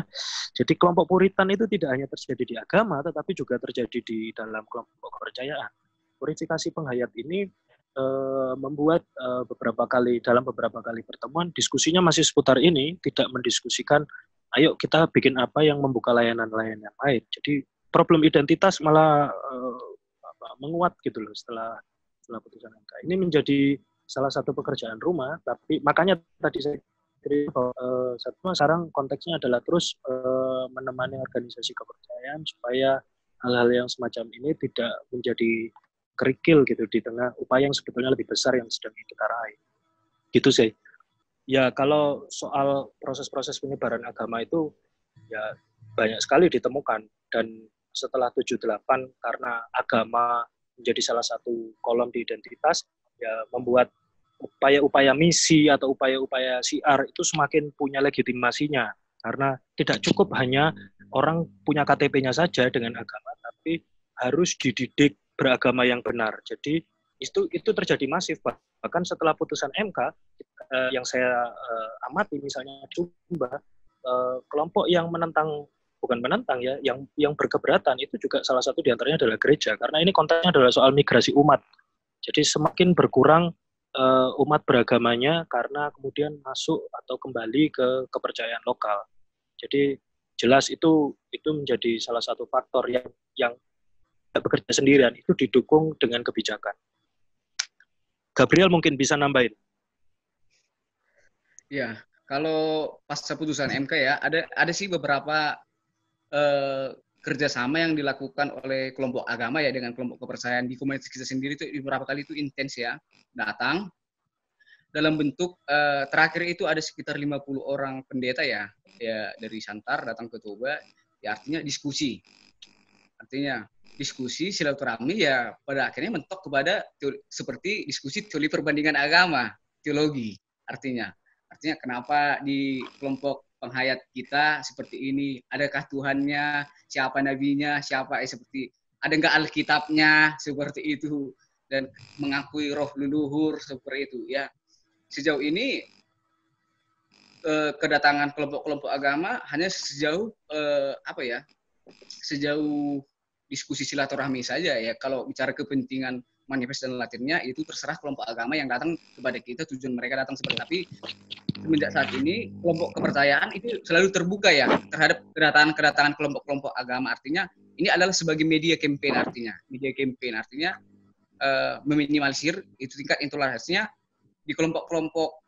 jadi kelompok puritan itu tidak hanya terjadi di agama, tetapi juga terjadi di dalam kelompok kepercayaan. Purifikasi penghayat ini membuat dalam beberapa kali pertemuan diskusinya masih seputar ini, tidak mendiskusikan ayo kita bikin apa yang membuka layanan-layanan yang lain. Jadi problem identitas malah menguat gitu loh setelah putusan MK. Ini menjadi salah satu pekerjaan rumah, tapi makanya tadi saya kira bahwa sekarang konteksnya adalah terus menemani organisasi kepercayaan supaya hal-hal yang semacam ini tidak menjadi kerikil gitu di tengah upaya yang sebetulnya lebih besar yang sedang kita raih. Gitu sih. Ya kalau soal proses-proses penyebaran agama itu ya banyak sekali ditemukan, dan setelah 78 karena agama menjadi salah satu kolom di identitas, ya membuat upaya-upaya misi atau upaya-upaya syiar itu semakin punya legitimasinya, karena tidak cukup hanya orang punya KTP-nya saja dengan agama, tapi harus dididik beragama yang benar. Jadi itu terjadi masif. Bahkan setelah putusan MK yang saya amati misalnya Sumba, kelompok yang bukan menentang ya, yang berkeberatan itu juga salah satu diantaranya adalah gereja, karena ini konteksnya adalah soal migrasi umat. Jadi semakin berkurang umat beragamanya karena kemudian masuk atau kembali ke kepercayaan lokal. Jadi jelas itu menjadi salah satu faktor yang bekerja sendirian, itu didukung dengan kebijakan. Gabriel mungkin bisa nambahin. Ya, kalau pasca putusan MK ya, ada sih beberapa kerjasama yang dilakukan oleh kelompok agama ya dengan kelompok kepercayaan di komunitas kita sendiri itu beberapa kali itu intens ya, datang dalam bentuk terakhir itu ada sekitar 50 orang pendeta ya dari Santar datang ke Toba, ya artinya diskusi. Artinya diskusi silaturahmi ya pada akhirnya mentok kepada seperti diskusi teori perbandingan agama, teologi. Artinya kenapa di kelompok penghayat kita seperti ini, adakah Tuhannya, siapa nabinya, seperti ada enggak Alkitabnya seperti itu, dan mengakui roh leluhur seperti itu ya. Sejauh ini kedatangan kelompok-kelompok agama hanya sejauh sejauh diskusi silaturahmi saja ya. Kalau bicara kepentingan manifest dan latinnya itu terserah kelompok agama yang datang kepada kita, tujuan mereka datang seperti. Tapi semenjak saat ini kelompok kepercayaan itu selalu terbuka ya terhadap kedatangan kelompok-kelompok agama. Artinya ini adalah sebagai media campaign, artinya meminimalisir itu tingkat intoleransinya di kelompok-kelompok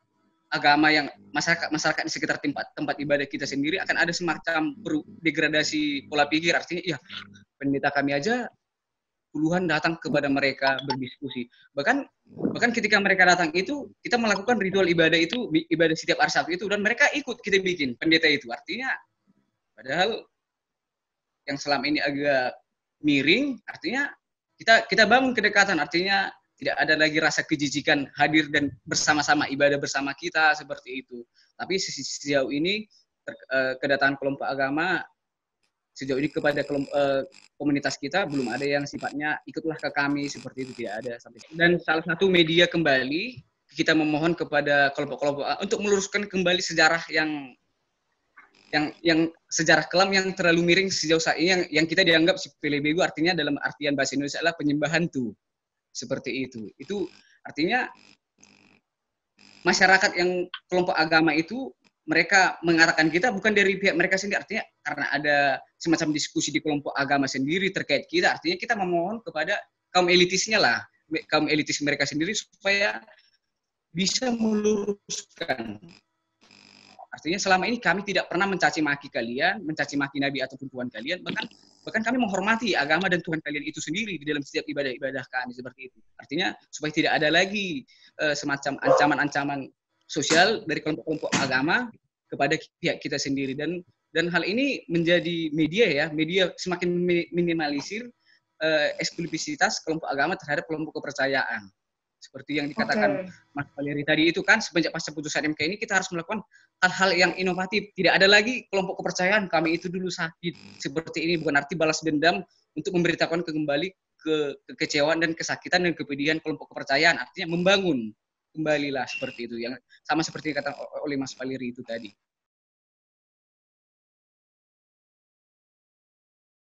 agama yang masyarakat di sekitar tempat ibadah kita sendiri akan ada semacam degradasi pola pikir. Artinya ya pendeta kami aja puluhan datang kepada mereka berdiskusi. Bahkan ketika mereka datang itu kita melakukan ritual ibadah setiap hari Sabtu itu, dan mereka ikut kita bikin pendeta itu. Artinya padahal yang selama ini agak miring, artinya kita bangun kedekatan, artinya tidak ada lagi rasa kejijikan hadir dan bersama-sama ibadah bersama kita seperti itu. Tapi sejauh ini kedatangan kelompok agama sejauh ini kepada komunitas kita belum ada yang sifatnya ikutlah ke kami seperti itu, tidak ada sampai. Dan salah satu media kembali kita memohon kepada kelompok-kelompok untuk meluruskan kembali sejarah yang sejarah kelam yang terlalu miring sejauh saat ini yang kita dianggap sepele bego, artinya dalam artian bahasa Indonesia adalah penyembahan tuh. Seperti itu. Itu artinya masyarakat yang kelompok agama itu mereka mengarahkan kita bukan dari pihak mereka sendiri, artinya karena ada semacam diskusi di kelompok agama sendiri terkait kita, artinya kita memohon kepada kaum elitisnya lah, kaum elitis mereka sendiri supaya bisa meluruskan. Artinya selama ini kami tidak pernah mencaci maki kalian, mencaci maki Nabi ataupun Tuhan kalian, bahkan kami menghormati agama dan Tuhan kalian itu sendiri di dalam setiap ibadah-ibadah kami seperti itu. Artinya supaya tidak ada lagi semacam ancaman-ancaman sosial dari kelompok-kelompok agama kepada pihak kita sendiri, dan hal ini menjadi media semakin minimalisir eksklusivitas kelompok agama terhadap kelompok kepercayaan. Seperti yang dikatakan Mas Valeri tadi itu kan, semenjak pasca putusan MK ini kita harus melakukan hal-hal yang inovatif. Tidak ada lagi kelompok kepercayaan kami itu dulu sakit seperti ini, bukan arti balas dendam untuk memberitakan kembali kekecewaan dan kesakitan dan kepedihan kelompok kepercayaan. Artinya membangun kembalilah seperti itu, yang sama seperti kata oleh Mas Valeri itu tadi.